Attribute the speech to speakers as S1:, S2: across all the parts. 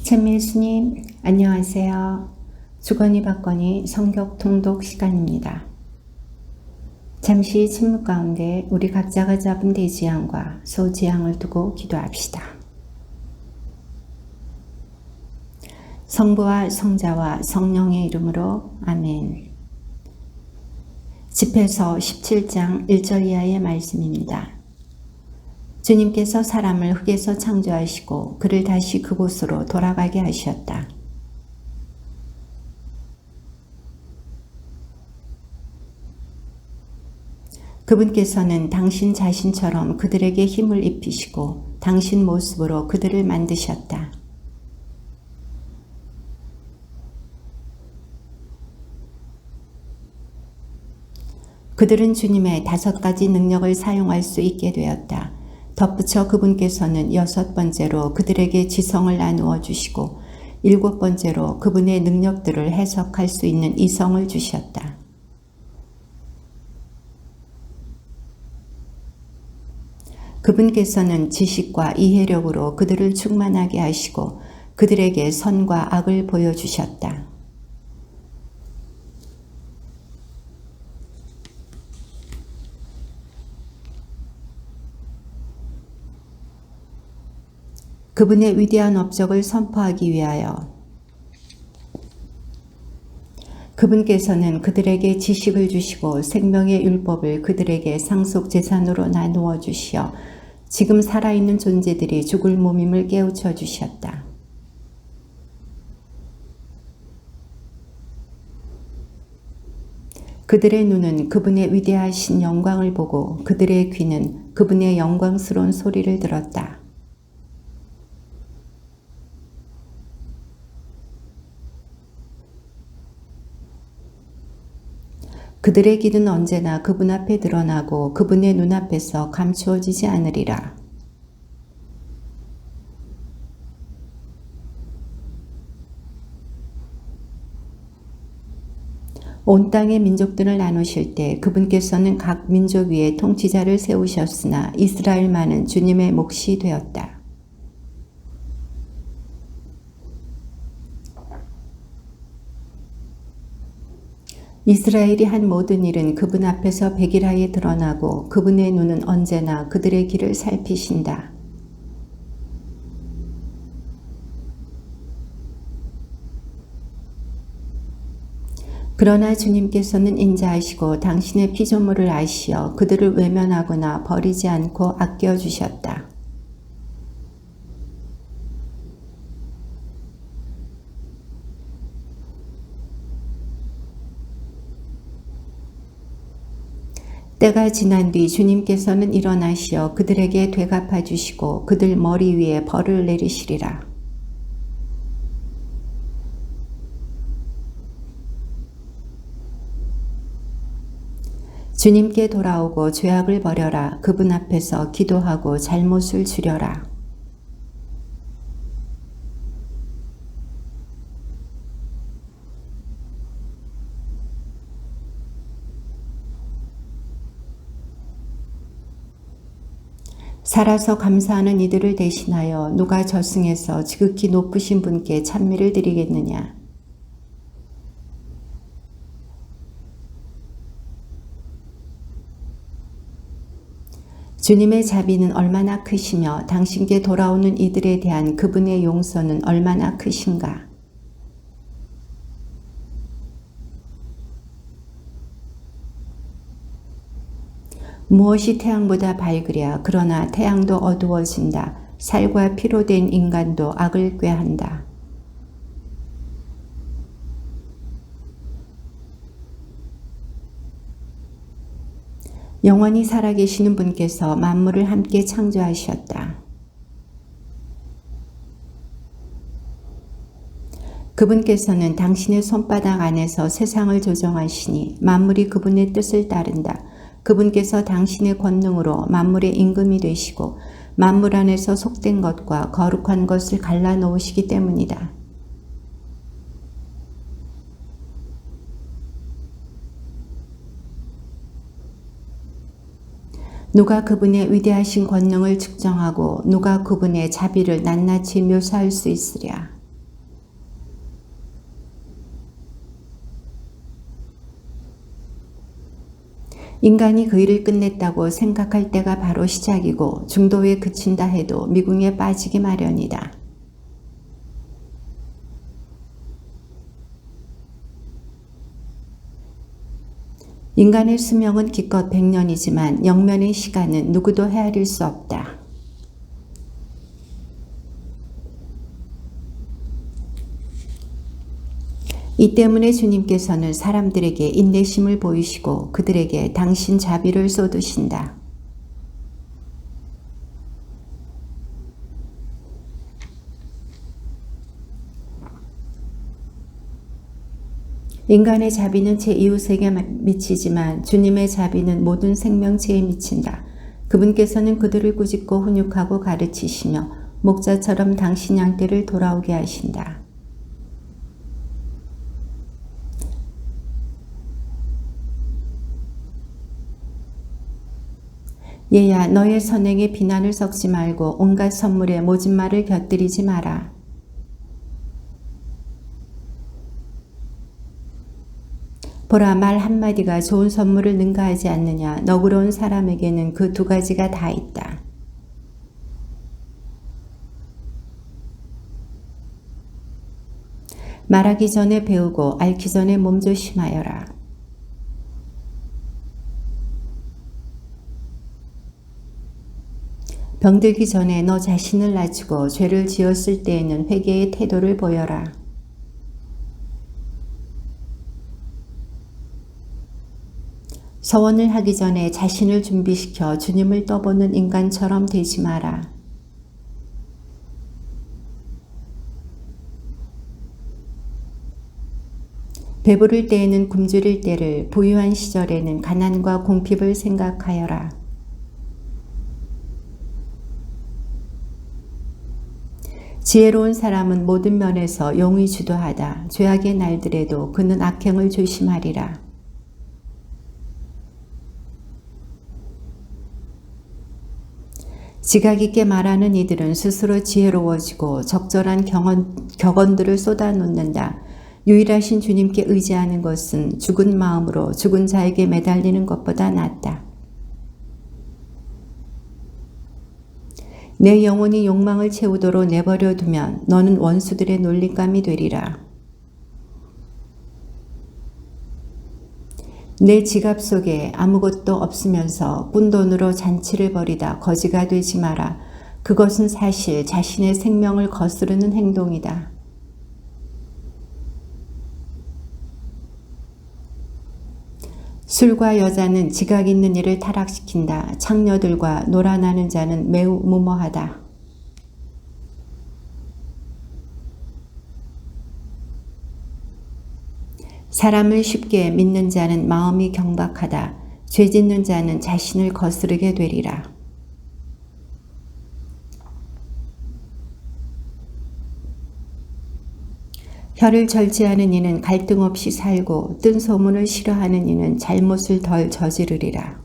S1: 찬미 예수님, 안녕하세요. 주거니 받거니 성경 통독 시간입니다. 잠시 침묵 가운데 우리 각자가 잡은 대지향과 소지향을 두고 기도합시다. 성부와 성자와 성령의 이름으로 아멘. 집회서 17장 1절 이하의 말씀입니다. 주님께서 사람을 흙에서 창조하시고 그를 다시 그곳으로 돌아가게 하셨다. 그분께서는 당신 자신처럼 그들에게 힘을 입히시고 당신 모습으로 그들을 만드셨다. 그들은 주님의 5가지 능력을 사용할 수 있게 되었다. 덧붙여 그분께서는 6번째로 그들에게 지성을 나누어 주시고 7번째로 그분의 능력들을 해석할 수 있는 이성을 주셨다. 그분께서는 지식과 이해력으로 그들을 충만하게 하시고 그들에게 선과 악을 보여주셨다. 그분의 위대한 업적을 선포하기 위하여 그분께서는 그들에게 지식을 주시고 생명의 율법을 그들에게 상속 재산으로 나누어 주시어 지금 살아있는 존재들이 죽을 몸임을 깨우쳐 주셨다. 그들의 눈은 그분의 위대하신 영광을 보고 그들의 귀는 그분의 영광스러운 소리를 들었다. 그들의 길은 언제나 그분 앞에 드러나고 그분의 눈앞에서 감추어지지 않으리라. 온 땅의 민족들을 나누실 때 그분께서는 각 민족 위에 통치자를 세우셨으나 이스라엘만은 주님의 몫이 되었다. 이스라엘이 한 모든 일은 그분 앞에서 백일하에 드러나고 그분의 눈은 언제나 그들의 길을 살피신다. 그러나 주님께서는 인자하시고 당신의 피조물을 아시어 그들을 외면하거나 버리지 않고 아껴주셨다. 때가 지난 뒤 주님께서는 일어나시어 그들에게 되갚아 주시고 그들 머리 위에 벌을 내리시리라. 주님께 돌아오고 죄악을 버려라. 그분 앞에서 기도하고 잘못을 줄여라. 살아서 감사하는 이들을 대신하여 누가 저승에서 지극히 높으신 분께 찬미를 드리겠느냐. 주님의 자비는 얼마나 크시며 당신께 돌아오는 이들에 대한 그분의 용서는 얼마나 크신가. 무엇이 태양보다 밝으랴. 그러나 태양도 어두워진다. 살과 피로 된 인간도 악을 꾀한다. 영원히 살아계시는 분께서 만물을 함께 창조하셨다. 그분께서는 당신의 손바닥 안에서 세상을 조정하시니 만물이 그분의 뜻을 따른다. 그분께서 당신의 권능으로 만물의 임금이 되시고 만물 안에서 속된 것과 거룩한 것을 갈라놓으시기 때문이다. 누가 그분의 위대하신 권능을 측정하고 누가 그분의 자비를 낱낱이 묘사할 수 있으랴. 인간이 그 일을 끝냈다고 생각할 때가 바로 시작이고 중도에 그친다 해도 미궁에 빠지기 마련이다. 인간의 수명은 기껏 100년이지만 영면의 시간은 누구도 헤아릴 수 없다. 이 때문에 주님께서는 사람들에게 인내심을 보이시고 그들에게 당신 자비를 쏟으신다. 인간의 자비는 제 이웃에게 미치지만 주님의 자비는 모든 생명체에 미친다. 그분께서는 그들을 꾸짖고 훈육하고 가르치시며 목자처럼 당신 양떼를 돌아오게 하신다. 얘야, 너의 선행에 비난을 섞지 말고 온갖 선물에 모진말을 곁들이지 마라. 보라, 말 한마디가 좋은 선물을 능가하지 않느냐. 너그러운 사람에게는 그 두 가지가 다 있다. 말하기 전에 배우고 앓기 전에 몸조심하여라. 병들기 전에 너 자신을 낮추고 죄를 지었을 때에는 회개의 태도를 보여라. 서원을 하기 전에 자신을 준비시켜 주님을 떠보는 인간처럼 되지 마라. 배부를 때에는 굶주릴 때를, 부유한 시절에는 가난과 궁핍을 생각하여라. 지혜로운 사람은 모든 면에서 용의 주도하다. 죄악의 날들에도 그는 악행을 조심하리라. 지각 있게 말하는 이들은 스스로 지혜로워지고 적절한 격언들을 쏟아놓는다. 유일하신 주님께 의지하는 것은 죽은 마음으로 죽은 자에게 매달리는 것보다 낫다. 내 영혼이 욕망을 채우도록 내버려 두면 너는 원수들의 놀림감이 되리라. 내 지갑 속에 아무것도 없으면서 꾼돈으로 잔치를 벌이다 거지가 되지 마라. 그것은 사실 자신의 생명을 거스르는 행동이다. 술과 여자는 지각 있는 이를 타락시킨다. 창녀들과 놀아나는 자는 매우 무모하다. 사람을 쉽게 믿는 자는 마음이 경박하다. 죄 짓는 자는 자신을 거스르게 되리라. 혀를 절제하는 이는 갈등 없이 살고 뜬 소문을 싫어하는 이는 잘못을 덜 저지르리라.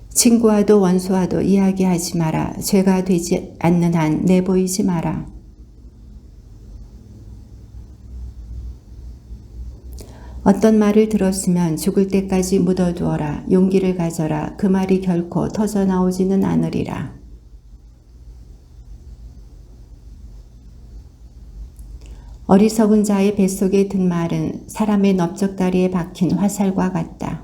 S1: 친구와도 원수와도 이야기하지 마라. 죄가 되지 않는 한 내보이지 마라. 어떤 말을 들었으면 죽을 때까지 묻어두어라. 용기를 가져라. 그 말이 결코 터져나오지는 않으리라. 어리석은 자의 뱃속에 든 말은 사람의 넓적다리에 박힌 화살과 같다.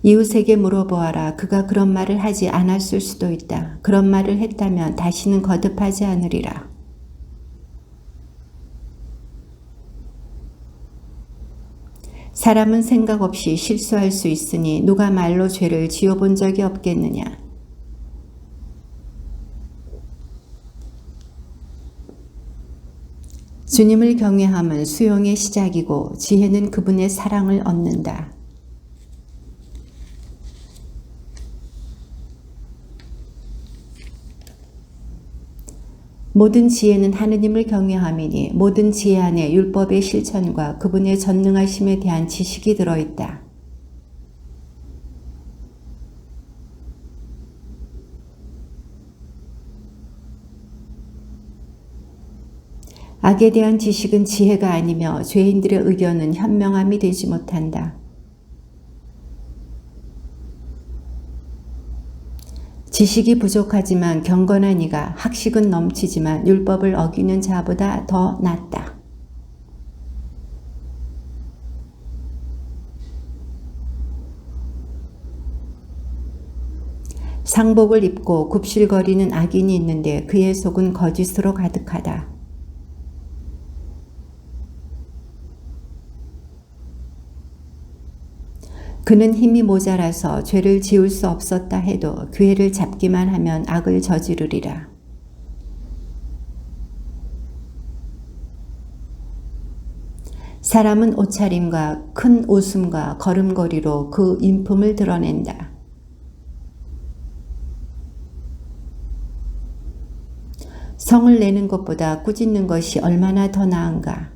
S1: 이웃에게 물어보아라. 그가 그런 말을 하지 않았을 수도 있다. 그런 말을 했다면 다시는 거듭하지 않으리라. 사람은 생각 없이 실수할 수 있으니 누가 말로 죄를 지어본 적이 없겠느냐. 주님을 경외함은 수용의 시작이고 지혜는 그분의 사랑을 얻는다. 모든 지혜는 하느님을 경외함이니 모든 지혜 안에 율법의 실천과 그분의 전능하심에 대한 지식이 들어있다. 악에 대한 지식은 지혜가 아니며 죄인들의 의견은 현명함이 되지 못한다. 지식이 부족하지만 경건한 이가 학식은 넘치지만 율법을 어기는 자보다 더 낫다. 상복을 입고 굽실거리는 악인이 있는데 그의 속은 거짓으로 가득하다. 그는 힘이 모자라서 죄를 지을 수 없었다 해도 기회를 잡기만 하면 악을 저지르리라. 사람은 옷차림과 큰 웃음과 걸음걸이로 그 인품을 드러낸다. 성을 내는 것보다 꾸짖는 것이 얼마나 더 나은가.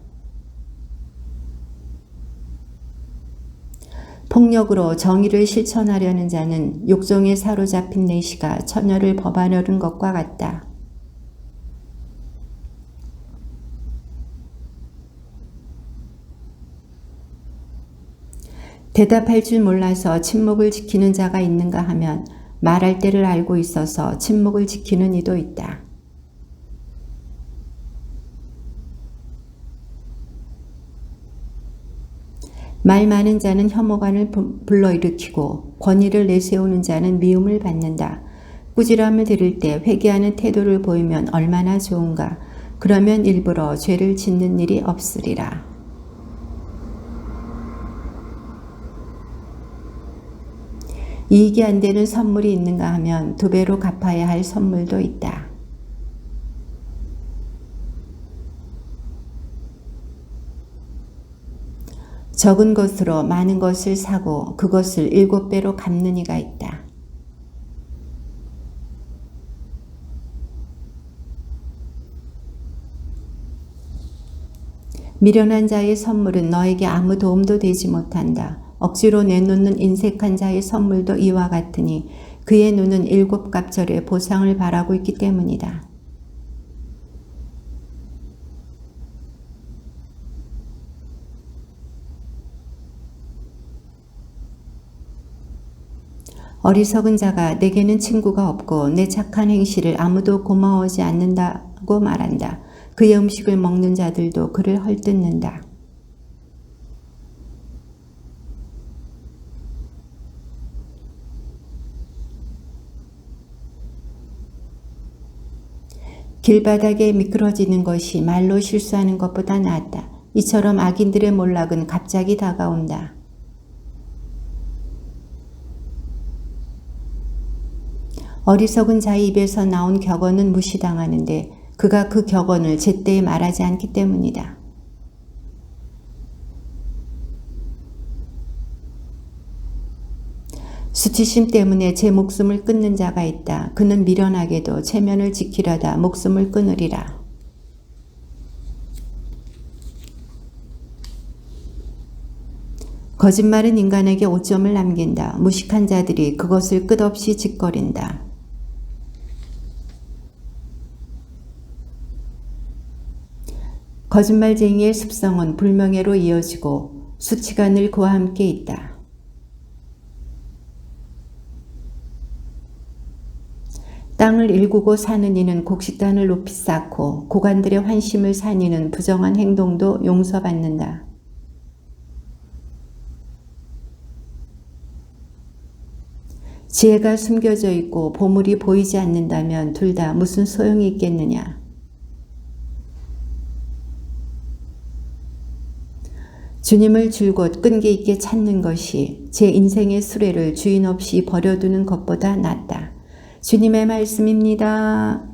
S1: 폭력으로 정의를 실천하려는 자는 욕정에 사로잡힌 내시가 처녀를 법하려는 것과 같다. 대답할 줄 몰라서 침묵을 지키는 자가 있는가 하면 말할 때를 알고 있어서 침묵을 지키는 이도 있다. 말 많은 자는 혐오감을 불러일으키고 권위를 내세우는 자는 미움을 받는다. 꾸지람을 들을 때 회개하는 태도를 보이면 얼마나 좋은가. 그러면 일부러 죄를 짓는 일이 없으리라. 이익이 안 되는 선물이 있는가 하면 2배로 갚아야 할 선물도 있다. 적은 것으로 많은 것을 사고 그것을 7배로 갚는 이가 있다. 미련한 자의 선물은 너에게 아무 도움도 되지 못한다. 억지로 내놓는 인색한 자의 선물도 이와 같으니 그의 눈은 7갑절의 보상을 바라고 있기 때문이다. 어리석은 자가 내게는 친구가 없고 내 착한 행실을 아무도 고마워하지 않는다고 말한다. 그의 음식을 먹는 자들도 그를 헐뜯는다. 길바닥에 미끄러지는 것이 말로 실수하는 것보다 낫다. 이처럼 악인들의 몰락은 갑자기 다가온다. 어리석은 자의 입에서 나온 격언은 무시당하는데 그가 그 격언을 제때에 말하지 않기 때문이다. 수치심 때문에 제 목숨을 끊는 자가 있다. 그는 미련하게도 체면을 지키려다 목숨을 끊으리라. 거짓말은 인간에게 오점을 남긴다. 무식한 자들이 그것을 끝없이 짓거린다. 거짓말쟁이의 습성은 불명예로 이어지고 수치가 늘 그와 함께 있다. 땅을 일구고 사는 이는 곡식단을 높이 쌓고 고관들의 환심을 산 이는 부정한 행동도 용서받는다. 지혜가 숨겨져 있고 보물이 보이지 않는다면 둘 다 무슨 소용이 있겠느냐. 주님을 줄곧 끈기 있게 찾는 것이 제 인생의 수레를 주인 없이 버려두는 것보다 낫다. 주님의 말씀입니다.